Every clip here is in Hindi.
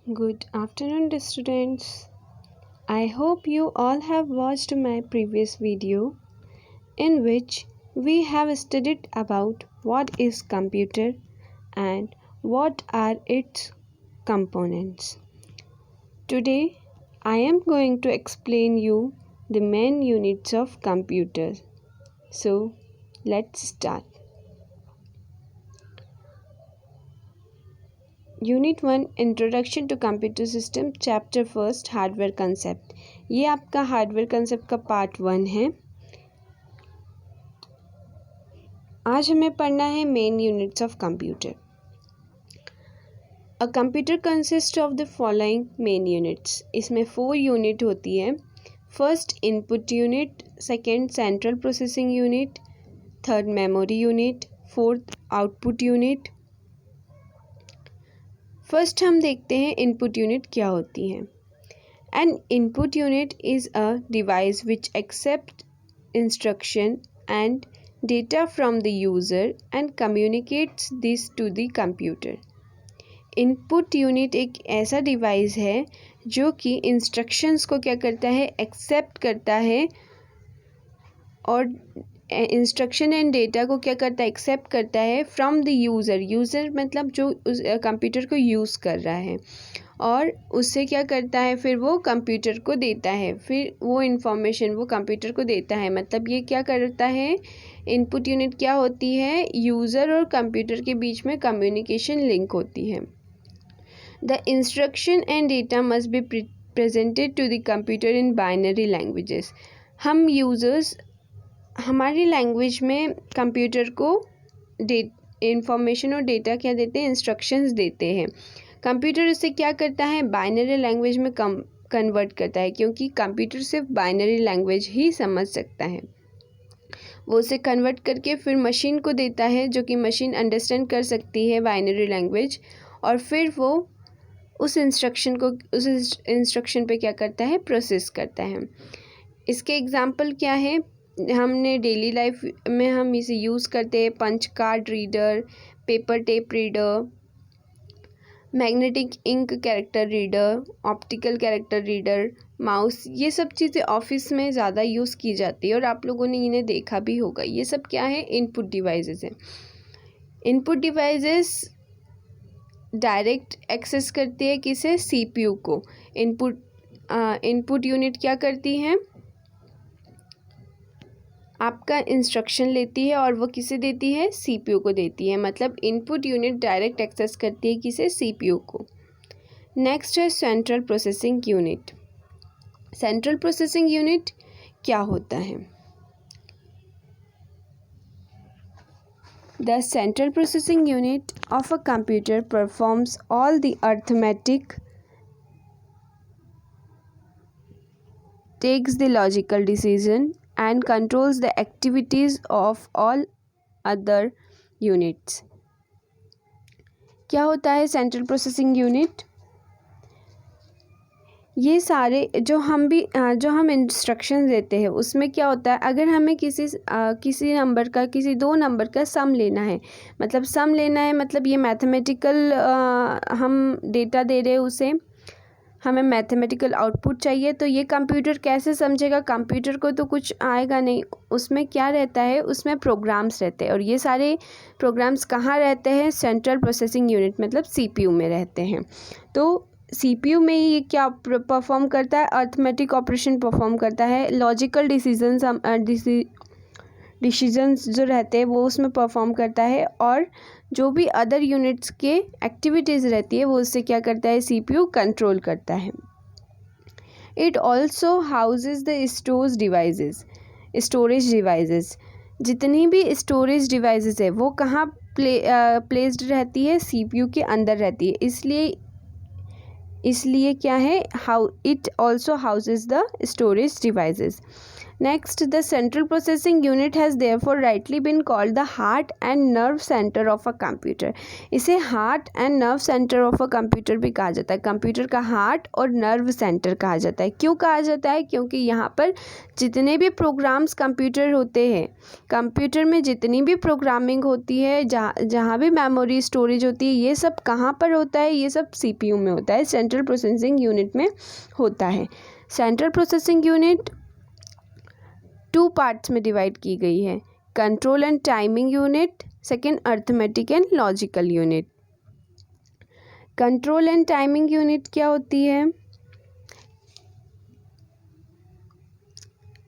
Good afternoon, students. I hope you all have watched my previous video in which we have studied about what is computer and what are its components. Today I am going to explain you the main units of computer. So let's start. Unit 1 introduction to computer system chapter first hardware concept. ये आपका हार्डवेयर कंसेप्ट का पार्ट 1 है। आज हमें पढ़ना है main units of computer. A computer consist of the following main units. इसमें 4 यूनिट होती है। First input unit, second central processing unit, third memory unit, fourth output unit. First हम देखते हैं इनपुट यूनिट क्या होती है। An input unit is a device which accept instruction and data from the user and communicates this to the computer. Input unit एक ऐसा डिवाइस है जो कि इंस्ट्रक्शंस को क्या करता है, एक्सेप्ट करता है और इंस्ट्रक्शन एंड डेटा को क्या करता है, एक्सेप्ट करता है फ्रॉम द यूज़र। यूज़र मतलब जो उस कंप्यूटर को यूज़ कर रहा है, और उससे क्या करता है, फिर वो कंप्यूटर को देता है, फिर वो इंफॉर्मेशन वो कंप्यूटर को देता है। मतलब ये क्या करता है, इनपुट यूनिट क्या होती है, यूज़र और कंप्यूटर के बीच में कम्युनिकेशन लिंक होती है। The instruction and data must be presented to the computer in binary languages. हम यूज़र्स हमारी लैंग्वेज में कंप्यूटर को इंफॉर्मेशन और डेटा क्या देते हैं, इंस्ट्रक्शंस देते हैं। कंप्यूटर इसे क्या करता है, बाइनरी लैंग्वेज में कन्वर्ट करता है, क्योंकि कंप्यूटर सिर्फ बाइनरी लैंग्वेज ही समझ सकता है। वो उसे कन्वर्ट करके फिर मशीन को देता है, जो कि मशीन अंडरस्टैंड कर सकती है बाइनरी लैंग्वेज, और फिर वो उस इंस्ट्रक्शन पे क्या करता है, प्रोसेस करता है। इसके एग्जाम्पल क्या है, हमने डेली लाइफ में हम इसे यूज़ करते हैं। Punch card reader, paper tape reader, magnetic ink character reader, optical character reader, mouse, ये सब चीज़ें ऑफिस में ज़्यादा यूज़ की जाती है और आप लोगों ने इन्हें देखा भी होगा। ये सब क्या है, इनपुट डिवाइसेस हैं। इनपुट डिवाइसेस डायरेक्ट एक्सेस करती है किसे, सीपीयू को। इनपुट यूनिट क्या करती है, आपका इंस्ट्रक्शन लेती है और वो किसे देती है, सीपीयू को देती है। मतलब इनपुट यूनिट डायरेक्ट एक्सेस करती है किसे, सीपीयू को। नेक्स्ट है central processing unit. Central processing unit क्या होता है, the central processing unit of a computer performs all the arithmetic, takes the logical decision and controls the activities of all other units। क्या होता है सेंट्रल प्रोसेसिंग यूनिट, ये सारे जो हम इंस्ट्रक्शन देते हैं उसमें क्या होता है, अगर हमें किसी नंबर का, किसी 2 नंबर का सम लेना है, मतलब ये मैथमेटिकल हम डेटा दे रहे हैं उसे, हमें मैथमेटिकल आउटपुट चाहिए, तो ये कंप्यूटर कैसे समझेगा, कंप्यूटर को तो कुछ आएगा नहीं। उसमें क्या रहता है, उसमें प्रोग्राम्स रहते हैं, और ये सारे प्रोग्राम्स कहाँ रहते हैं, सेंट्रल प्रोसेसिंग यूनिट मतलब सीपीयू में रहते हैं। तो सीपीयू में ये क्या परफॉर्म करता है, अर्थमेटिक ऑपरेशन परफॉर्म करता है, लॉजिकल डिसीजंस जो रहते हैं वो उसमें परफॉर्म करता है, और जो भी अदर यूनिट्स के एक्टिविटीज़ रहती है वो उससे क्या करता है, सीपीयू कंट्रोल करता है। It also houses the storage devices. जितनी भी स्टोरेज डिवाइसेस है वो कहाँ प्लेस्ड रहती है, सीपीयू के अंदर रहती है। इसलिए क्या है, it also houses the storage devices. Next, the central processing unit has therefore rightly been called the heart and nerve centre of a computer. इसे heart and nerve centre of a computer भी कहा जाता है। कंप्यूटर का हार्ट और नर्व सेंटर कहा जाता है। क्यों कहा जाता है? क्योंकि यहाँ पर जितने भी प्रोग्राम्स कंप्यूटर होते हैं, कंप्यूटर में जितनी भी प्रोग्रामिंग होती है, जहाँ भी मेमोरी स्टोरेज होती है, ये सब कहाँ पर होता है? ये सब CPU में होता है, सेंट्रल प्रोसेसिंग यूनिट में होता है। सेंट्रल प्रोसेसिंग यूनिट 2 पार्ट्स में डिवाइड की गई है, control and timing unit, second arithmetic and logical unit. Control and timing unit क्या होती है?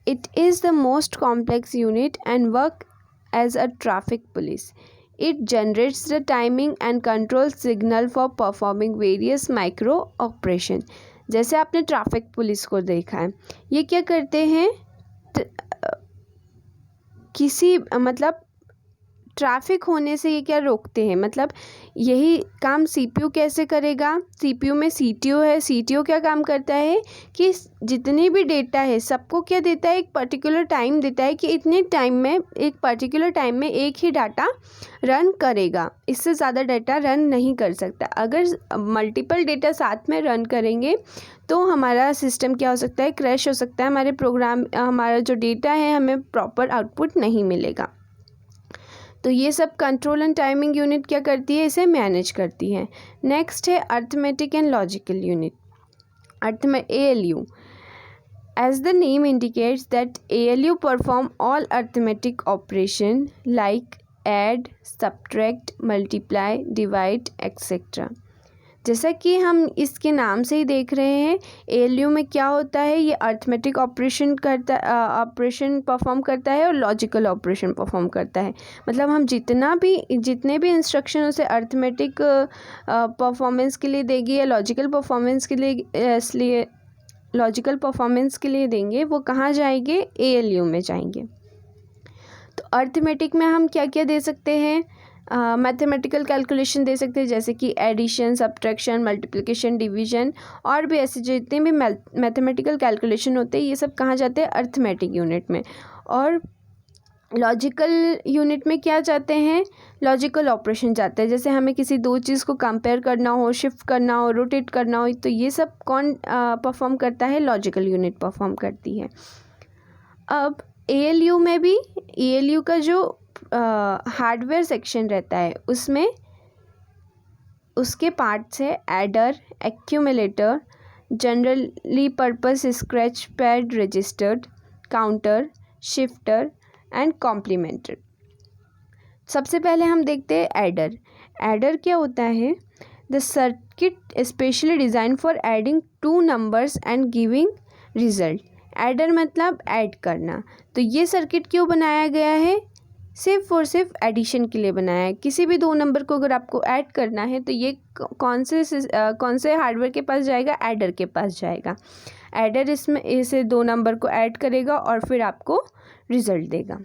It is the most complex unit and work as a traffic police. It generates the timing and control signal for performing various micro operation. जैसे आपने ट्रैफिक पुलिस को देखा है, ये क्या करते हैं? किसी मतलब ट्रैफिक होने से ये क्या रोकते हैं? मतलब यही काम CPU कैसे करेगा? CPU में CTO है। CTO क्या काम करता है कि जितने भी डेटा है सबको क्या देता है? एक पर्टिकुलर टाइम देता है कि इतने टाइम में, एक पर्टिकुलर टाइम में एक ही डाटा रन करेगा, इससे ज़्यादा डाटा रन नहीं कर सकता। अगर मल्टीपल डेटा साथ में रन करेंगे तो हमारा सिस्टम क्या हो सकता है? क्रैश हो सकता है। हमारे प्रोग्राम, हमारा जो डेटा है, हमें प्रॉपर आउटपुट नहीं मिलेगा। तो ये सब कंट्रोल एंड टाइमिंग यूनिट क्या करती है? इसे मैनेज करती है। नेक्स्ट है arithmetic and logical unit, ALU. As the name indicates that ALU perform all arithmetic operation like add, subtract, multiply, divide, etc. जैसा कि हम इसके नाम से ही देख रहे हैं, ALU में क्या होता है? ये अर्थमेटिक ऑपरेशन परफॉर्म करता है और लॉजिकल ऑपरेशन परफॉर्म करता है। मतलब हम जितने भी इंस्ट्रक्शन उसे अर्थमेटिक परफॉर्मेंस के लिए देगी या लॉजिकल परफॉर्मेंस के लिए देंगे, वो कहाँ जाएंगे? ALU में जाएंगे। तो अर्थमेटिक में हम क्या क्या दे सकते हैं? मैथमेटिकल कैलकुलेशन दे सकते हैं, जैसे कि एडिशन, सब्ट्रैक्शन, मल्टीप्लिकेशन, डिवीजन, और भी ऐसे जितने भी मैथमेटिकल कैलकुलेशन होते हैं, ये सब कहाँ जाते हैं? अर्थमेटिक यूनिट में। और लॉजिकल यूनिट में क्या जाते हैं? लॉजिकल ऑपरेशन जाते हैं। जैसे हमें किसी दो चीज़ को कंपेयर करना हो, शिफ्ट करना हो, रोटेट करना हो, तो ये सब कौन परफॉर्म करता है? लॉजिकल यूनिट परफॉर्म करती है। अब ALU में भी, ALU का जो हार्डवेयर सेक्शन रहता है, उसमें उसके पार्ट्स है adder, accumulator, generally purpose scratch pad registered, counter, shifter and complementer. सबसे पहले हम देखते हैं एडर। एडर क्या होता है? The circuit specially design for adding 2 numbers and giving result. Adder मतलब ऐड करना। तो ये सर्किट क्यों बनाया गया है? सिर्फ और सिर्फ एडिशन के लिए बनाया है। किसी भी 2 नंबर को अगर आपको ऐड करना है तो ये कौन से हार्डवेयर के पास जाएगा? एडर के पास जाएगा। एडर इसमें इसे 2 नंबर को ऐड करेगा और फिर आपको रिजल्ट देगा।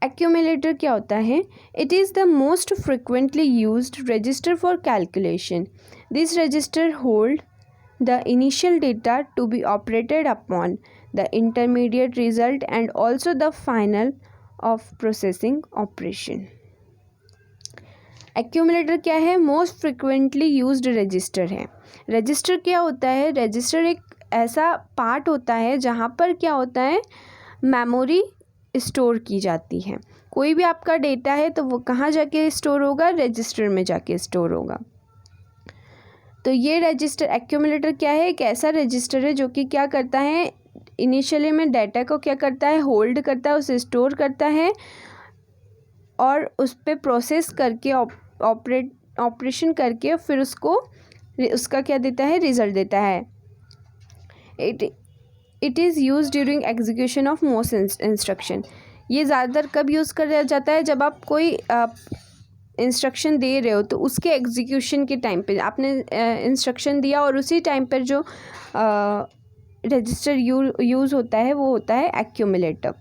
एक्यूमुलेटर क्या होता है? It is the most frequently used register for calculation. This register hold the initial data to be operated upon, the intermediate result and also the final of processing operation. Accumulator क्या है? मोस्ट फ्रिक्वेंटली यूज्ड रजिस्टर है। रजिस्टर क्या होता है? रजिस्टर एक ऐसा पार्ट होता है जहाँ पर क्या होता है? मेमोरी स्टोर की जाती है। कोई भी आपका डेटा है तो वो कहाँ जाके स्टोर होगा? रजिस्टर में जाके स्टोर होगा। तो ये रजिस्टर, एक्यूमुलेटर क्या है? एक ऐसा रजिस्टर है जो कि क्या करता है? इनिशियली में डाटा को क्या करता है? होल्ड करता है, उसे स्टोर करता है और उस पर प्रोसेस करके ऑपरेशन करके फिर उसका क्या देता है? रिजल्ट देता है। It is use during execution of most instruction. ये ज़्यादातर कब यूज़ किया जाता है? जब आप कोई इंस्ट्रक्शन दे रहे हो तो उसके एग्जीक्यूशन के टाइम पे आपने इंस्ट्रक्शन दिया और उसी टाइम पर जो रजिस्टर यूज़ होता है वो होता है एक्यूमुलेटर।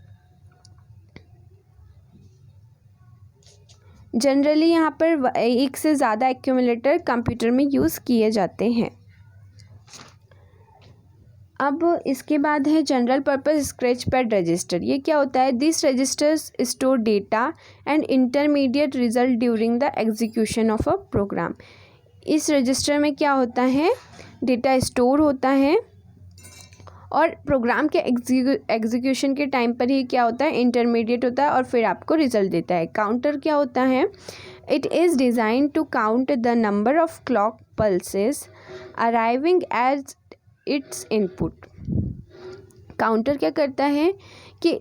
जनरली यहाँ पर एक से ज़्यादा एक्यूमुलेटर कंप्यूटर में यूज़ किए जाते हैं। अब इसके बाद है general purpose scratch pad register. ये क्या होता है? This registers store data and intermediate result during the execution of a program. इस रजिस्टर में क्या होता है? डेटा स्टोर होता है और प्रोग्राम के एग्जीक्यूशन के टाइम पर ही क्या होता है? इंटरमीडिएट होता है और फिर आपको रिजल्ट देता है। काउंटर क्या होता है? It is design to count the number of clock pulses arriving as its input. Counter क्या करता है कि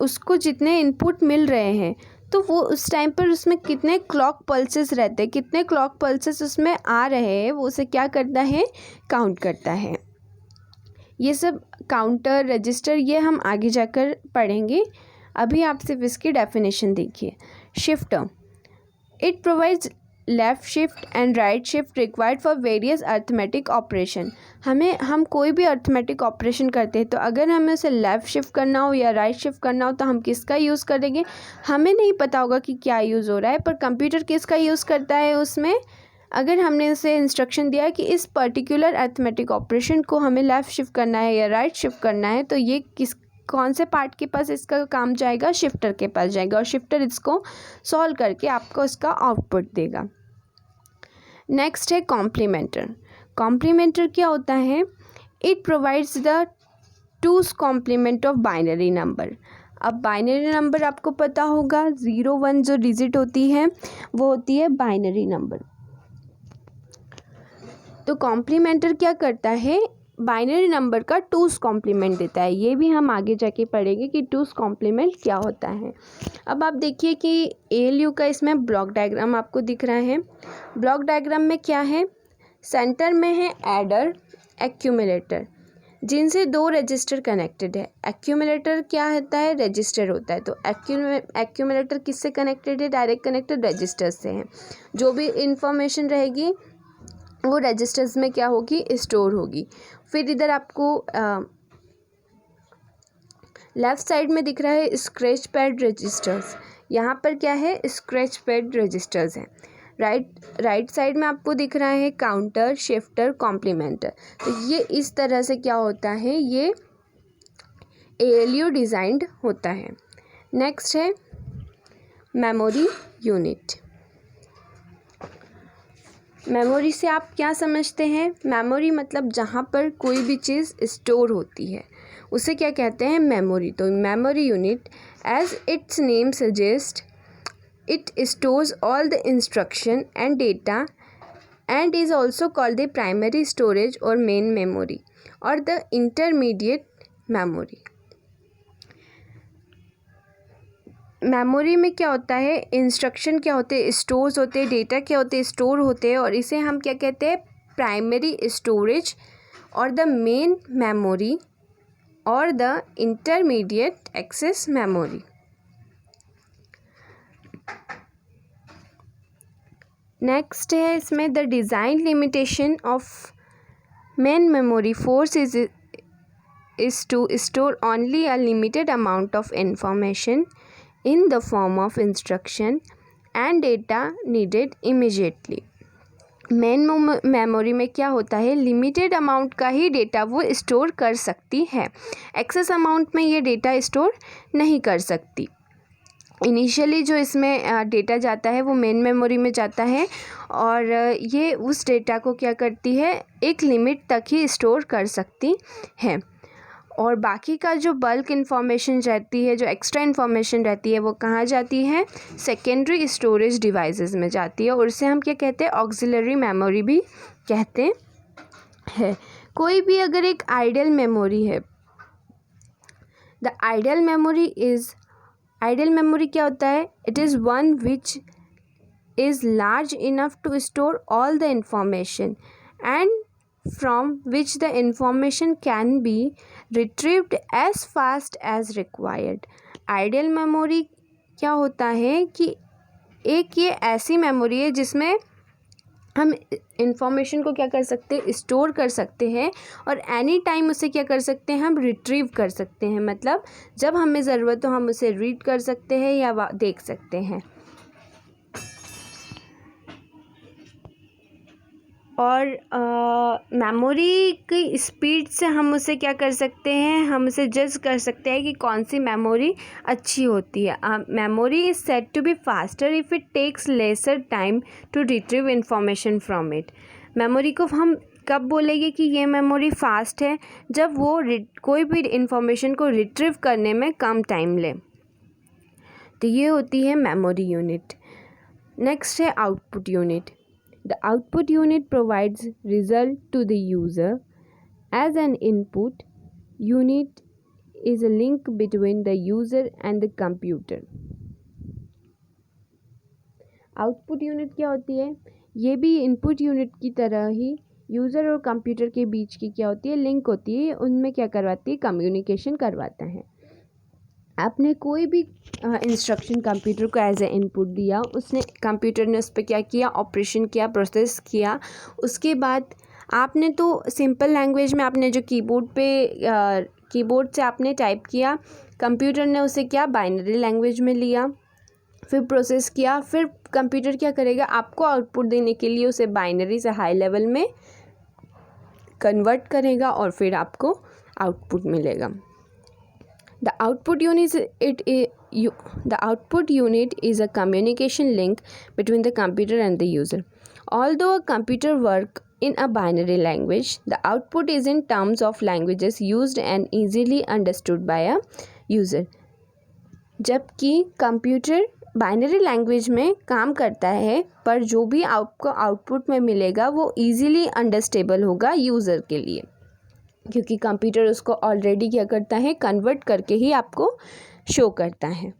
उसको जितने इनपुट मिल रहे हैं तो वो उस टाइम पर उसमें कितने क्लॉक पल्सेस रहते हैं, कितने क्लॉक पल्सेस उसमें आ रहे हैं, वो उसे क्या करता है? काउंट करता है। ये सब काउंटर रजिस्टर ये हम आगे जाकर पढ़ेंगे। अभी आप सिर्फ इसकी डेफिनेशन देखिए। Shifter, it provides left shift and right shift required for various arithmetic operation. हम कोई भी अर्थमेटिक ऑपरेशन करते हैं तो अगर हमें उसे लेफ़्ट शिफ्ट करना हो या राइट शिफ्ट करना हो तो हम किसका यूज़ करेंगे? हमें नहीं पता होगा कि क्या यूज़ हो रहा है, पर कंप्यूटर किसका यूज़ करता है उसमें? अगर हमने उसे इंस्ट्रक्शन दिया है कि इस पर्टिकुलर अर्थमेटिक ऑपरेशन को हमें लेफ़्ट शिफ्ट करना है या राइट शिफ्ट करना है, तो ये कौन से पार्ट के पास इसका काम जाएगा? शिफ्टर के पास जाएगा और शिफ्टर इसको सॉल्व करके आपको इसका आउटपुट देगा। नेक्स्ट है कॉम्प्लीमेंटर। कॉम्प्लीमेंटर क्या होता है? It provides the two's complement of binary number. अब बाइनरी नंबर आपको पता होगा 0 1 जो डिजिट होती है वो होती है बाइनरी नंबर। तो कॉम्प्लीमेंटर क्या करता है? बाइनरी नंबर का टूस कॉम्प्लीमेंट देता है। ये भी हम आगे जाके पढ़ेंगे कि टूस कॉम्प्लीमेंट क्या होता है। अब आप देखिए कि ALU का इसमें ब्लॉक डायग्राम आपको दिख रहा है। ब्लॉक डायग्राम में क्या है? सेंटर में है एडर, एक्यूमुलेटर, जिनसे 2 रजिस्टर कनेक्टेड है। एक्यूमुलेटर क्या होता है? रजिस्टर होता है। तो एक्यूमुलेटर किससे कनेक्टेड है? डायरेक्ट कनेक्टेड रजिस्टर से है। जो भी इंफॉर्मेशन रहेगी वो रजिस्टर्स में क्या होगी? स्टोर होगी। फिर इधर आपको लेफ़्ट साइड में दिख रहा है स्क्रैच पैड रजिस्टर्स। यहाँ पर क्या है? स्क्रैच पैड रजिस्टर्स हैं। राइट साइड में आपको दिख रहा है काउंटर, शिफ्टर, कॉम्प्लीमेंटर। तो ये इस तरह से क्या होता है? ये ALU डिज़ाइंड होता है। नेक्स्ट है मेमोरी यूनिट। मेमोरी से आप क्या समझते हैं? मेमोरी मतलब जहाँ पर कोई भी चीज़ स्टोर होती है उसे क्या कहते हैं? मेमोरी। तो memory unit as its name suggest it stores all the instruction and data and is also called the primary storage और मेन मेमोरी और द इंटरमीडिएट मेमोरी। मेमोरी में क्या होता है? इंस्ट्रक्शन क्या होते हैं? स्टोर्स होते हैं। डेटा क्या होते हैं? स्टोर होते हैं। और इसे हम क्या कहते हैं? प्राइमरी स्टोरेज और द मेन मेमोरी और the intermediate access memory. Next है इसमें the design limitation of main memory force is to store only a limited amount of information in the form of instruction and data needed immediately। Main memory में क्या होता है? लिमिटेड अमाउंट का ही डेटा वो स्टोर कर सकती है। एक्सेस अमाउंट में ये डेटा स्टोर नहीं कर सकती। इनिशियली जो इसमें डेटा जाता है वो मेन मेमोरी में जाता है और ये उस डेटा को क्या करती है? एक लिमिट तक ही स्टोर कर सकती है और बाकी का जो बल्क इन्फॉर्मेशन रहती है, जो एक्स्ट्रा इन्फॉर्मेशन रहती है, वो कहाँ जाती है? सेकेंडरी स्टोरेज डिवाइसेस में जाती है और उसे हम क्या कहते हैं? ऑक्सिलरी मेमोरी भी कहते हैं। कोई भी अगर एक आइडियल मेमोरी है, द आइडियल मेमोरी क्या होता है? It is one which is large enough to store all the information and from which the information can be retrieved as fast as required। Ideal memory क्या होता है कि एक ये ऐसी मेमोरी है जिसमें हम इंफॉर्मेशन को क्या कर सकते हैं? स्टोर कर सकते हैं और एनी टाइम उसे क्या कर सकते हैं? हम रिट्रीव कर सकते हैं। मतलब जब हमें ज़रूरत हो हम उसे रीड कर सकते हैं या देख सकते हैं। और मेमोरी की स्पीड से हम उसे क्या कर सकते हैं, हम उसे जज कर सकते हैं कि कौन सी मेमोरी अच्छी होती है. Memory is said to be faster if it takes lesser time to retrieve information from it. Memory को हम कब बोलेंगे कि ये मेमोरी फास्ट है, जब वो कोई भी इंफॉर्मेशन को रिट्रीव करने में कम टाइम ले. तो ये होती है मेमोरी यूनिट. नेक्स्ट है output unit. The output unit provides result to the user. As an input unit is a link between the user and the computer. Output unit क्या होती है, ये भी इनपुट यूनिट की तरह ही यूज़र और कंप्यूटर के बीच की क्या होती है, लिंक होती है. उनमें क्या करवाती है, कम्युनिकेशन करवाता है. आपने कोई भी इंस्ट्रक्शन कंप्यूटर को एज ए इनपुट दिया, उसने कंप्यूटर ने उस पर क्या किया, ऑपरेशन किया, प्रोसेस किया. उसके बाद आपने तो सिंपल लैंग्वेज में आपने जो कीबोर्ड से आपने टाइप किया, कंप्यूटर ने उसे क्या बाइनरी लैंग्वेज में लिया, फिर प्रोसेस किया. फिर कंप्यूटर क्या करेगा, आपको आउटपुट देने के लिए उसे बाइनरी से हाई लेवल में कन्वर्ट करेगा और फिर आपको आउटपुट मिलेगा. The output unit is a communication link between the computer and the user. Although a computer works in a binary language, the output is in terms of languages used and easily understood by a user. जबकि कंप्यूटर बाइनरी लैंग्वेज में काम करता है, पर जो भी आपको आउटपुट में मिलेगा वो ईजिली अंडरस्टेबल होगा यूज़र के लिए, क्योंकि कंप्यूटर उसको ऑलरेडी क्या करता है, कन्वर्ट करके ही आपको शो करता है.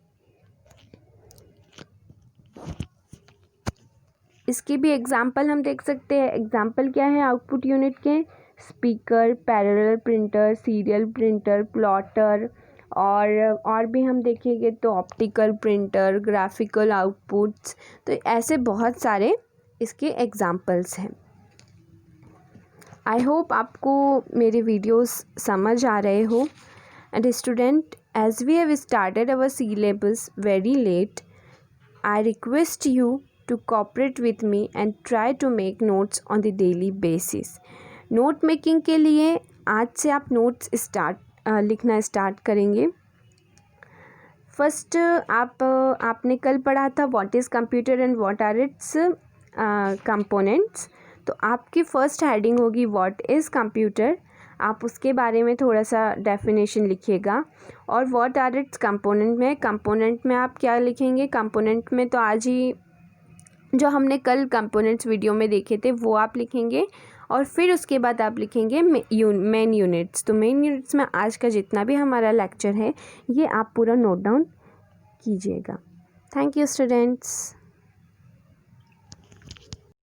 इसकी भी एग्जांपल हम देख सकते हैं. एग्जांपल क्या है आउटपुट यूनिट के, speaker, parallel printer, serial printer, plotter, और भी हम देखेंगे तो ऑप्टिकल प्रिंटर, ग्राफिकल आउटपुट्स. तो ऐसे बहुत सारे इसके एग्जांपल्स हैं. आई होप आपको मेरे वीडियोस समझ आ रहे हो. And student, as we have started our syllabus very late, I request you to cooperate with me and try to make notes on the daily basis. Note making के लिए आज से आप नोट्स लिखना स्टार्ट करेंगे. फर्स्ट आपने कल पढ़ा था what is computer and what are its components. तो आपकी फ़र्स्ट हेडिंग होगी व्हाट इज़ कंप्यूटर. आप उसके बारे में थोड़ा सा डेफिनेशन लिखिएगा. और व्हाट आर इट्स कंपोनेंट में आप क्या लिखेंगे, कंपोनेंट में तो आज ही जो हमने कल कंपोनेंट्स वीडियो में देखे थे वो आप लिखेंगे. और फिर उसके बाद आप लिखेंगे मेन यूनिट्स. तो मेन यूनिट्स में आज का जितना भी हमारा लेक्चर है ये आप पूरा नोट डाउन कीजिएगा. Thank you students.